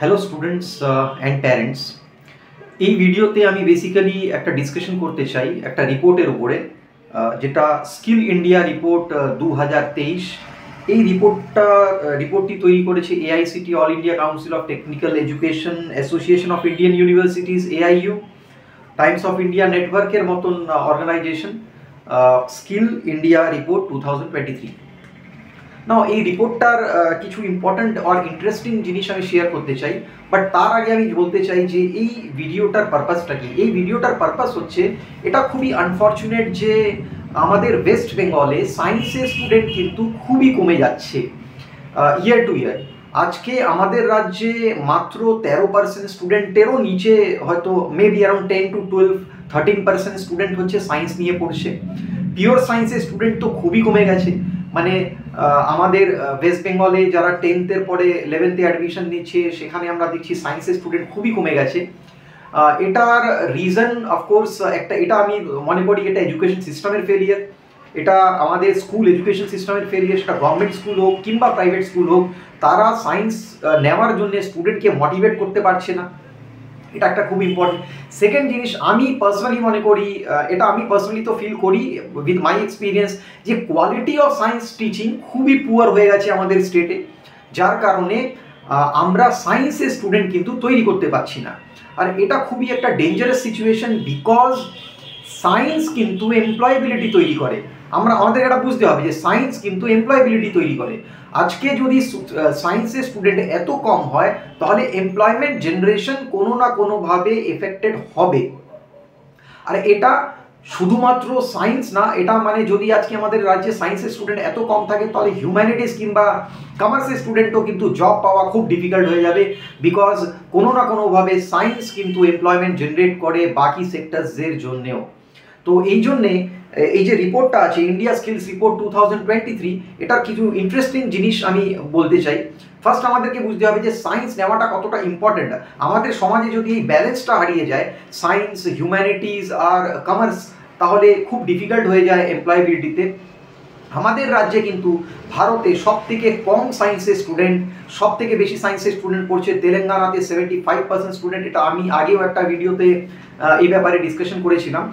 Hello students and parents. এই ভিডিওতে আমি বেসিক্যালি একটা ডিসকাশন করতে চাই একটা রিপোর্টের উপরে, যেটা স্কিল ইন্ডিয়া রিপোর্ট 2023। এই রিপোর্টটি তৈরি করেছে AICTE, all India council of technical education, association of Indian universities AIU, Times of India নেটওয়ার্কের মতন অর্গানাইজেশন। Skill India report 2023। না, এই রিপোর্টটার কিছু ইম্পর্ট্যান্ট আর ইন্টারেস্টিং জিনিস আমি শেয়ার করতে চাই, বাট তার আগে আমি বলতে চাই যে এই ভিডিওটার পারপাসটা কি। এই ভিডিওটার পারপাস হচ্ছে, এটা খুবই আনফর্চুনেট যে আমাদের ওয়েস্ট বেঙ্গলে সায়েন্সের স্টুডেন্ট কিন্তু খুবই কমে যাচ্ছে ইয়ার টু ইয়ার। আজকে আমাদের রাজ্যে মাত্র 13% স্টুডেন্টেরও নিচে, হয়তো মেবি অ্যারাউন্ড 10 to 12, 13% স্টুডেন্ট হচ্ছে সায়েন্স নিয়ে পড়ছে। পিওর সায়েন্সের স্টুডেন্ট তো খুবই কমে গেছে। মানে আমাদের ওয়েস্ট বেঙ্গলে যারা 10th-এর পরে 11th-এ অ্যাডমিশন নিচ্ছে, সেখানে আমরা দেখছি সায়েন্সের স্টুডেন্ট খুবই কমে গেছে। এটার রিজন অফকোর্স এটা আমি মনে করি এটা এডুকেশন সিস্টেমের ফেলিয়ার। এটা আমাদের স্কুল এডুকেশন সিস্টেমের ফেলিয়ার, সেটা গভর্নমেন্ট স্কুল হোক কিংবা প্রাইভেট স্কুল হোক, তারা সায়েন্স নেওয়ার জন্য স্টুডেন্টকে মোটিভেট করতে পারছে না। এটা একটা খুব ইম্পর্টেন্ট। সেকেন্ড জিনিস, আমি পার্সোনালি মনে করি, এটা আমি পার্সোনালি তো ফিল করি উইথ মাই এক্সপিরিয়েন্স, যে কোয়ালিটি অফ সায়েন্স টিচিং খুবই পুয়ার হয়ে গেছে আমাদের স্টেটে, যার কারণে আমরা সায়েন্সের স্টুডেন্ট কিন্তু তৈরি করতে পারছি না। আর এটা খুবই একটা ডেঞ্জারাস সিচুয়েশন, বিকজ সায়েন্স কিন্তু এমপ্লয়েবিলিটি তৈরি করে। আমাদের এটা বুঝতে হবে যে সায়েন্স কিন্তু এমপ্লয়েবিলিটি তৈরি করে। আজকে যদি সায়েন্সের স্টুডেন্ট এত কম হয়, তাহলে এমপ্লয়মেন্ট জেনারেশন কোনো না কোনোভাবে এফেক্টেড হবে। আর এটা শুধুমাত্র সায়েন্স না, এটা মানে যদি আজকে আমাদের রাজ্যে সায়েন্সের স্টুডেন্ট এত কম থাকে, তাহলে হিউম্যানিটিস কিংবা কমার্সের স্টুডেন্টও কিন্তু জব পাওয়া খুব ডিফিকাল্ট হয়ে যাবে, বিকজ কোনো না কোনোভাবে সায়েন্স কিন্তু এমপ্লয়মেন্ট জেনারেট করে বাকি সেক্টরসের জন্যেও। তো এই জন্যে এই যে রিপোর্টটা আছে, ইন্ডিয়া স্কিলস রিপোর্ট 2023, এটার কিছু ইন্টারেস্টিং জিনিস আমি বলতে চাই। ফার্স্ট আমাদেরকে বুঝতে হবে যে সায়েন্স নেওয়াটা কতটা ইম্পর্টেন্ট। আমাদের সমাজে যদি এই ব্যালেন্সটা হারিয়ে যায়, সায়েন্স, হিউম্যানিটিস আর কমার্স, তাহলে খুব ডিফিকাল্ট হয়ে যায় এমপ্লয়েবিলিটিতে। আমাদের রাজ্যে কিন্তু ভারতে সব থেকে কম সায়েন্সের স্টুডেন্ট, সব থেকে বেশি সায়েন্সের স্টুডেন্ট পড়ছে তেলেঙ্গানাতে 75% স্টুডেন্ট। এটা আমি আগেও একটা ভিডিওতে এই ব্যাপারে ডিসকাশন করেছিলাম।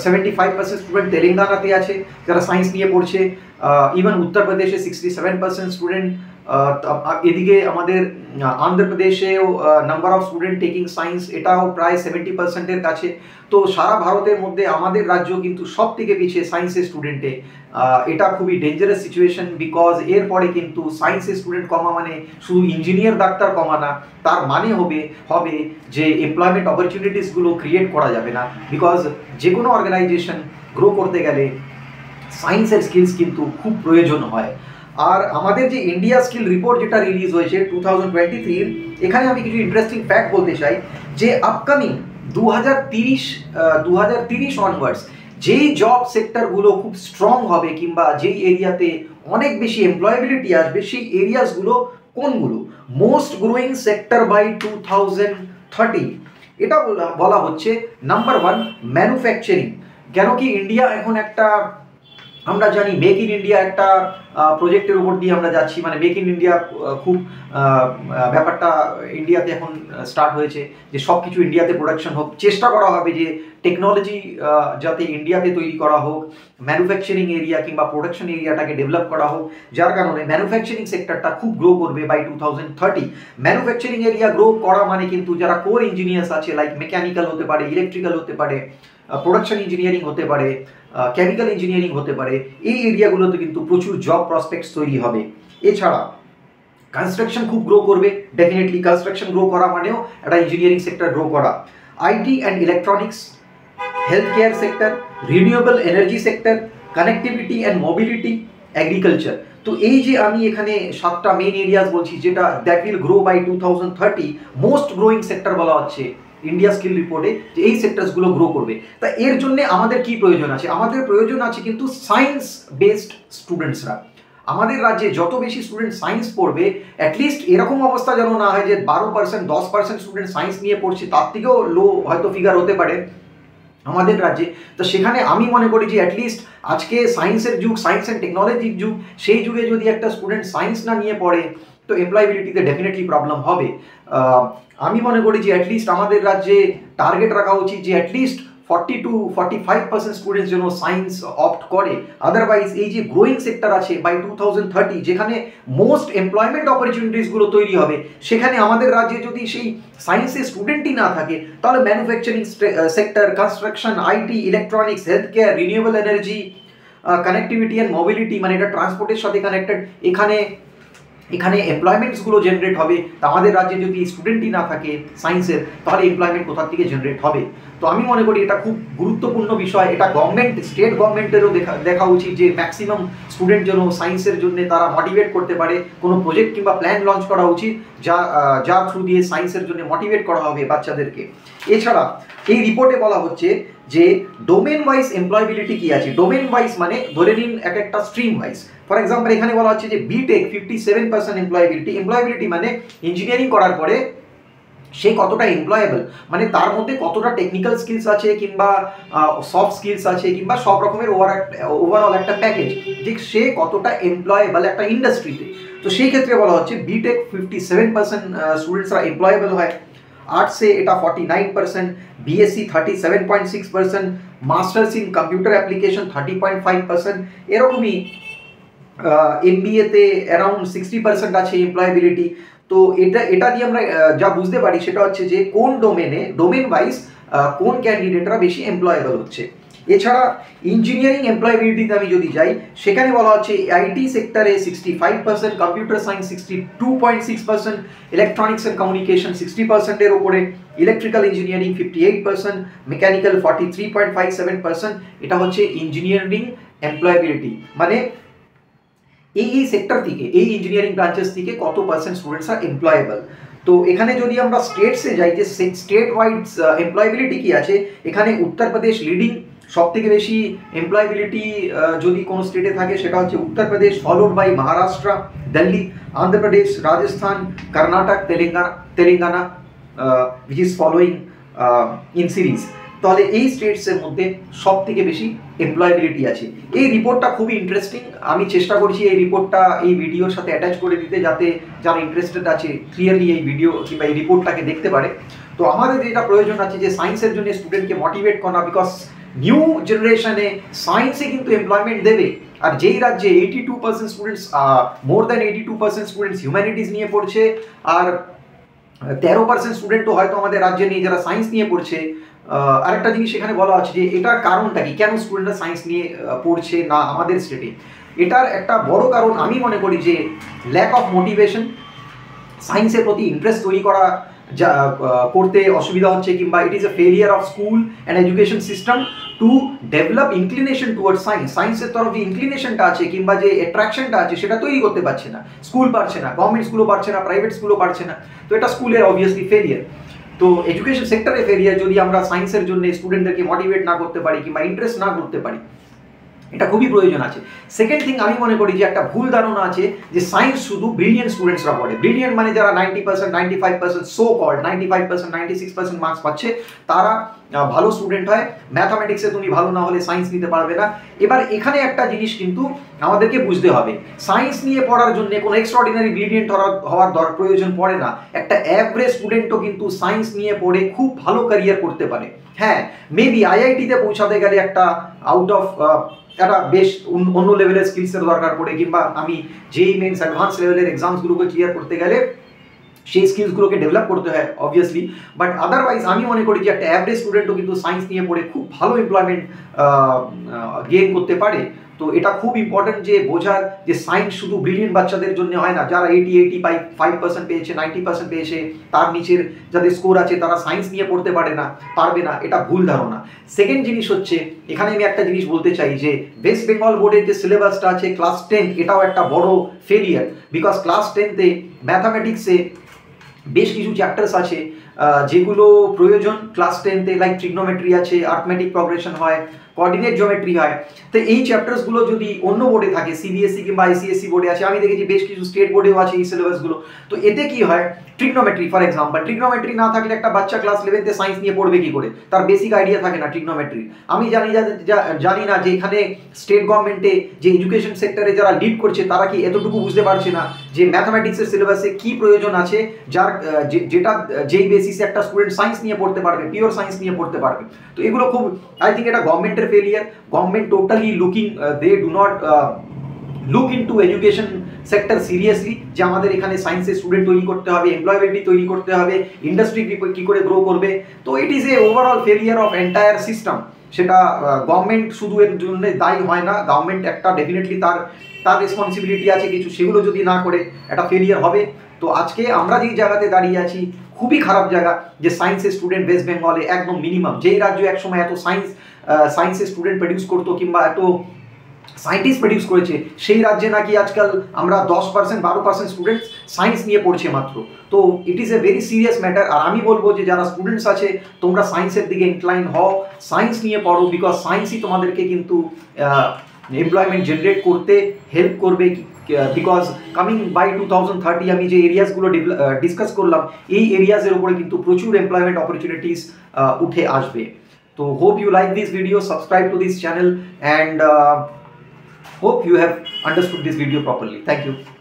75% স্টুডেন্ট তেলেঙ্গানাতে আছে যারা সায়েন্স নিয়ে পড়ছে। ইভেন উত্তরপ্রদেশে 67% স্টুডেন্ট। এদিকে আমাদের আন্ধ্রপ্রদেশেও number of student taking science, এটাও প্রায় 70%-এর কাছে। তো সারা ভারতের মধ্যে আমাদের রাজ্য কিন্তু সব থেকে পিছিয়ে সায়েন্সের স্টুডেন্টে। এটা খুবই ডেঞ্জারাস সিচুয়েশন, বিকজ এরপরে কিন্তু সায়েন্সের স্টুডেন্ট কমা মানে শুধু ইঞ্জিনিয়ার ডাক্তার কমা না, তার মানে হবে যে এমপ্লয়মেন্ট অপরচুনিটিসগুলো ক্রিয়েট করা যাবে না। বিকজ যে কোনো অর্গানাইজেশন গ্রো করতে গেলে সায়েন্সের স্কিলস কিন্তু খুব প্রয়োজন হয়। আর আমাদের যে ইন্ডিয়া স্কিল রিপোর্ট যেটা রিলিজ হয়েছে 2023, এখানে আমি কিছু ইন্টারেস্টিং ফ্যাক্ট বলতে চাই যে আপকামিং 2030 অনওয়ার্ডস যেই জব সেক্টরগুলো খুব স্ট্রং হবে কিংবা যেই এরিয়াতে অনেক বেশি এমপ্লয়েবিলিটি আসবে, সেই এরিয়াসগুলো কোনগুলো, মোস্ট গ্রোয়িং সেক্টর বাই 2030, এটা বলা হচ্ছে নাম্বার 1 ম্যানুফ্যাকচারিং। কেন কি ইন্ডিয়া এখন একটা, আমরা জানি মেক ইন ইন্ডিয়া একটা প্রজেক্টের উপর দিয়ে আমরা যাচ্ছি। মানে মেক ইন ইন্ডিয়া খুব ব্যাপারটা ইন্ডিয়াতে এখন স্টার্ট হয়েছে, যে সব কিছু ইন্ডিয়াতে প্রোডাকশন হোক। চেষ্টা করা হবে যে টেকনোলজি যাতে ইন্ডিয়াতে তৈরি করা হোক, ম্যানুফ্যাকচারিং এরিয়া কিংবা প্রোডাকশন এরিয়াটাকে ডেভেলপ করা হোক, যার কারণে ম্যানুফ্যাকচারিং সেক্টরটা খুব গ্রো করবে বাই 2030। ম্যানুফ্যাকচারিং এরিয়া গ্রো করা মানে কিন্তু যারা কোর ইঞ্জিনিয়ার্স আছে, লাইক মেকানিক্যাল হতে পারে, ইলেকট্রিক্যাল হতে পারে, প্রোডাকশন ইঞ্জিনিয়ারিং হতে পারে, কেমিক্যাল ইঞ্জিনিয়ারিং হতে পারে, এই এরিয়াগুলোতে কিন্তু প্রচুর জব প্রসপেক্টস তৈরি হবে। এছাড়া কনস্ট্রাকশন খুব গ্রো করবে, ডেফিনেটলি কনস্ট্রাকশন গ্রো করা মানেও একটা ইঞ্জিনিয়ারিং সেক্টর গ্রো করা। IT and electronics, health care sector, renewable energy sector, connectivity and mobility, agriculture. তো এই যে আমি এখানে 7টা মেইন এরিয়াস বলছি, যেটা that will grow by 2030, most growing sector বলা হচ্ছে ইন্ডিয়া স্কিল রিপোর্টে, যে এই সেক্টরসগুলো গ্রো করবে। তা এর জন্য আমাদের কি প্রয়োজন আছে? আমাদের প্রয়োজন আছে কিন্তু সায়েন্স বেসড স্টুডেন্টসরা। আমাদের রাজ্যে যত বেশি স্টুডেন্ট সায়েন্স পড়বে, অ্যাটলিস্ট এরকম অবস্থা যেন না হয় যে 12%, 10% স্টুডেন্ট সায়েন্স নিয়ে পড়ছে, তার থেকেও লো হয়তো ফিগার হতে পারে আমাদের রাজ্যে। তো সেখানে আমি মনে করি যে অ্যাটলিস্ট আজকে সায়েন্সের যুগ, সায়েন্স অ্যান্ড টেকনোলজির যুগ, সেই যুগে যদি একটা স্টুডেন্ট সায়েন্স না নিয়ে পড়ে, তো এমপ্লয়াবিলিটিতে ডেফিনেটলি প্রবলেম হবে। আমি মনে করি যে অ্যাটলিস্ট আমাদের রাজ্যে টার্গেট রাখা উচিত যে অ্যাটলিস্ট 40-45% স্টুডেন্টস যেন সায়েন্স অপ্ট করে। আদারওয়াইজ এই যে গ্রোয়িং সেক্টর আছে বাই 2030 যেখানে মোস্ট এমপ্লয়মেন্ট অপরচুনিটিসগুলো তৈরি হবে, সেখানে আমাদের রাজ্যে যদি সেই সায়েন্সের স্টুডেন্টই না থাকে, তাহলে manufacturing sector, construction, IT, electronics, health care, renewable energy, connectivity and mobility, মানে এটা ট্রান্সপোর্টের সাথে কানেক্টেড, এখানে এমপ্লয়মেন্টসগুলো জেনারেট হবে। তা আমাদের রাজ্যে যদি স্টুডেন্টই না থাকে সায়েন্সের, তাহলে এমপ্লয়মেন্ট কোথা থেকে জেনারেট হবে? তো আমি মনে করি এটা খুব গুরুত্বপূর্ণ বিষয়। এটা গভর্নমেন্ট, স্টেট গভর্নমেন্টেরও দেখা উচিত যে ম্যাক্সিমাম স্টুডেন্ট যেন সায়েন্সের জন্য তারা মোটিভেট করতে পারে। কোনো প্রজেক্ট কিংবা প্ল্যান লঞ্চ করা উচিত যার থ্রু দিয়ে সায়েন্সের জন্য মোটিভেট করা হবে বাচ্চাদেরকে। এছাড়া এই রিপোর্টে বলা হচ্ছে যে ডোমেন ওয়াইজ এমপ্লয়াবিলিটি কি আছে। ডোমেন ওয়াইজ মানে ধরে নিন এক একটা স্ট্রিম ওয়াইজ। ফর এক্সাম্পল এখানে বলা হচ্ছে যে বিটেক 57% এমপ্লয়াবিলিটি মানে ইঞ্জিনিয়ারিং করার পরে সে কতটা এমপ্লয়েবল, মানে তার মধ্যে কতটা টেকনিক্যাল স্কিলস আছে কিংবা সফট স্কিলস আছে কিংবা সব রকমের ওভারঅল একটা প্যাকেজ, যে সে কতটা এমপ্লয়েবল একটা ইন্ডাস্ট্রিতে। তো সেই ক্ষেত্রে বলা হচ্ছে বিটেক 57% স্টুডেন্টসরা এমপ্লয়েবল হয়। আর্টসে এটা 49%, BSc 37.6%, masters in computer application 30.5%, এরকমই এমবিএতে অ্যারাউন্ড 60% আছে এমপ্লয়াবিলিটি। তো এটা দিয়ে আমরা যা বুঝতে পারি সেটা হচ্ছে যে কোন ডোমেন ওয়াইজ কোন ক্যান্ডিডেটরা বেশি এমপ্লয়েবল হচ্ছে। এছাড়া ইঞ্জিনিয়ারিং এমপ্লয়াবিলিটিতে আমি যদি যাই, সেখানে বলা হচ্ছে আইটি সেক্টরে 65%, computer science 62.6%, electronics and communication 60%-এর ওপরে, ইলেকট্রিক্যাল ইঞ্জিনিয়ারিং 58%, মেকানিক্যাল 43.57%। এটা হচ্ছে ইঞ্জিনিয়ারিং এমপ্লয়াবিলিটি, মানে এই সেক্টর থেকে, এই ইঞ্জিনিয়ারিং ব্রাঞ্চেস থেকে কত পার্সেন্ট স্টুডেন্টস আর এমপ্লয়েবল। তো এখানে যদি আমরা স্টেটসে যাই যে স্টেট ওয়াইড এমপ্লয়াবিলিটি কি আছে, এখানে উত্তরপ্রদেশ লিডিং, সব থেকে বেশি এমপ্লয়াবিলিটি যদি কোনো স্টেটে থাকে সেটা হচ্ছে Uttar Pradesh, followed by Maharashtra, Delhi, Andhra Pradesh, Rajasthan, Karnataka, Telangana which is following in series। তাহলে এই স্টেটসের মধ্যে সব থেকে বেশি এমপ্লয়াবিলিটি আছে। এই রিপোর্টটা খুবই ইন্টারেস্টিং। আমি চেষ্টা করছি এই রিপোর্টটা এই ভিডিওর সাথে অ্যাটাচ করে দিতে, যাতে যারা ইন্টারেস্টেড আছে ক্লিয়ারলি এই ভিডিও কিংবা এই রিপোর্টটাকে দেখতে পারে। তো আমাদের যেটা প্রয়োজন আছে যে সায়েন্সের জন্য স্টুডেন্টকে মোটিভেট করা, বিকজ নিউ জেনারেশনে সায়েন্সে কিন্তু এমপ্লয়মেন্ট দেবে। আর যেই রাজ্যে 82% students, more than 82% students humanities নিয়ে পড়ছে, আর 13% স্টুডেন্টও হয়তো আমাদের রাজ্যে নেই যারা সায়েন্স নিয়ে পড়ছে। আরেকটা জিনিস এখানে বলা আছে যে এটার কারণটা কি, কেন স্টুডেন্টরা সায়েন্স নিয়ে পড়ছে না আমাদের স্টেটে। এটার একটা বড় কারণ আমি মনে করি যে ল্যাক অফ মোটিভেশন, সায়েন্সের প্রতি ইন্টারেস্ট তৈরি করা যা করতে অসুবিধা হচ্ছে, কিংবা ইট is A failure of school and education system to develop inclination toward science. সায়েন্সের তরফ যে ইনক্লিনেশনটা আছে কিংবা যে অ্যাট্রাকশনটা আছে সেটা তৈরি করতে পারছে না, স্কুল পারছে না, গভর্নমেন্ট স্কুলও পারছে না, প্রাইভেট স্কুলও পারছে না। তো এটা স্কুলের অবভিয়াসলি ফেলিয়ার। তো এডুকেশন সেক্টরে ফেলিয়ার যদি আমরা সায়েন্সের জন্য স্টুডেন্টদেরকে মোটিভেট না করতে পারি কিংবা ইন্টারেস্ট না করতে পারি, এটা খুবই প্রয়োজন আছে। সেকেন্ড থিং, আমি মনে করি যে একটা ভুল ধারণা আছে যে সায়েন্স শুধু ব্রিলিয়েন্ট স্টুডেন্টসরা পড়ে। ব্রিলিয়েন্ট মানে যারা 90%, 95%, সো কল্ড 95%, 96% মার্কস পাচ্ছে, তারা ভালো স্টুডেন্ট হয়। ম্যাথামেটিক্সে তুমি ভালো না হলে সায়েন্স নিতে পারবে না। এবার এখানে একটা জিনিস কিন্তু আমাদেরকে বুঝতে হবে, সায়েন্স নিয়ে পড়ার জন্য কোনো এক্সট্রাঅর্ডিনারি ব্রিলিয়েন্ট হওয়ার প্রয়োজন পড়ে না। একটা অ্যাভারেজ স্টুডেন্টও কিন্তু সায়েন্স নিয়ে পড়ে খুব ভালো ক্যারিয়ার করতে পারে। হ্যাঁ, মেবি আইআইটিতে পৌঁছাতে গেলে একটা আউট অফ একটা বেশ অন্য লেভেলের স্কিলসের দরকার পড়ে, কিংবা আমি যেই মেন্স অ্যাডভান্স লেভেলের এক্সামসগুলোকে ক্লিয়ার করতে গেলে সেই স্কিলসগুলোকে ডেভেলপ করতে হয় অবভিয়াসলি। বাট আদারওয়াইজ আমি মনে করি যে একটা অ্যাভারেজ স্টুডেন্টও কিন্তু সায়েন্স নিয়ে পড়ে খুব ভালো এমপ্লয়মেন্ট গেইন করতে পারে। তো এটা খুব ইম্পর্টেন্ট যে বোঝার যে সায়েন্স শুধু ব্রিলিয়েন্ট বাচ্চাদের জন্য হয় না। যারা 85% পেয়েছে, 90% পেয়েছে, তার নিচের যাদের স্কোর আছে তারা সায়েন্স নিয়ে পড়তে পারবে না, এটা ভুল ধারণা। সেকেন্ড জিনিস হচ্ছে, এখানে আমি একটা জিনিস বলতে চাই যে ওয়েস্ট বেঙ্গল বোর্ডের যে সিলেবাসটা আছে ক্লাস 10, এটাও একটা বড় ফেলিয়ার। বিকজ ক্লাস 10-তে ম্যাথামেটিক্সে বেশ কিছু চ্যাপ্টার্স আছে যেগুলো প্রয়োজন ক্লাস 10-তে, লাইক ট্রিগনোমেট্রি আছে, আর্থমেটিক প্রগ্রেশন হয়, কোঅর্ডিনেট জিওমেট্রি হয়। তো এই চ্যাপ্টার্সগুলো যদি অন্য বোর্ডে থাকে, সিবিএসসি কিংবা আইসিএসসি বোর্ডে আছে, আমি দেখেছি বেশ কিছু স্টেট বোর্ডেও আছে এই সিলেবাসগুলো। তো এতে কি হয়, ট্রিগনোমেট্রি ফর এক্সাম্পল, ট্রিগনোমেট্রি না থাকলে একটা বাচ্চা ক্লাস 11তে সায়েন্স নিয়ে পড়বে কি করে, তার বেসিক আইডিয়া থাকে না ট্রিগনোমেট্রি। আমি জানি না যে এখানে স্টেট গভর্নমেন্টে যে এডুকেশন সেক্টরে যারা লিড করছে তারা কি এতটুকু বুঝতে পারছে না যে ম্যাথামেটিক্সের সিলেবাসে কি প্রয়োজন আছে, যার যেই বেসিসে একটা স্টুডেন্ট সায়েন্স নিয়ে পড়তে পারবে, পিওর সায়েন্স নিয়ে পড়তে পারবে। তো এগুলো খুব, আই থিঙ্ক এটা গভর্নমেন্টের failure. Government totally they do not look into education sector seriously, যে আমাদের এখানে সায়েন্সের স্টুডেন্ট তৈরি করতে হবে, এমপ্লয়াবিলিটি তৈরি করতে হবে, ইন্ডাস্ট্রি কি করে গ্রো করবে। তো it is A overall failure of entire system. সেটা গভর্নমেন্ট শুধু এর জন্য দায়ী হয় না, গভর্নমেন্ট একটা ডেফিনেটলি তার রেসপন্সিবিলিটি আছে কিছু, সেগুলো যদি না করে একটা ফেলিয়ার হবে। তো আজকে আমরা যেই জায়গাতে দাঁড়িয়ে আছি খুবই খারাপ জায়গা, যে সায়েন্সের স্টুডেন্ট ওয়েস্ট বেঙ্গলে একদম মিনিমাম। যেই রাজ্য একসময় এত সায়েন্সের স্টুডেন্ট প্রডিউস করতো কিংবা এত সায়েন্টিস্ট প্রডিউস করেছে, সেই রাজ্যে নাকি আজকাল আমরা 10% 12% স্টুডেন্টস সায়েন্স নিয়ে পড়ছে মাত্র। তো it is a very serious matter. আর আমি বলবো যে যারা স্টুডেন্টস আছে তোমরা সায়েন্সের দিকে ইনক্লাইন হও, সায়েন্স নিয়ে পড়ো, বিকজ সায়েন্সই তোমাদেরকে কিন্তু এমপ্লয়মেন্ট জেনারেট করতে হেল্প করবে। বিকজ কামিং বাই 2030 আমি যে এরিয়াসগুলো ডিসকাস করলাম, এই এরিয়াসের উপরে কিন্তু প্রচুর এমপ্লয়মেন্ট অপরচুনিটিস উঠে আসবে। তো hope you like this video, subscribe to this channel, and hope you have understood this video properly. Thank you.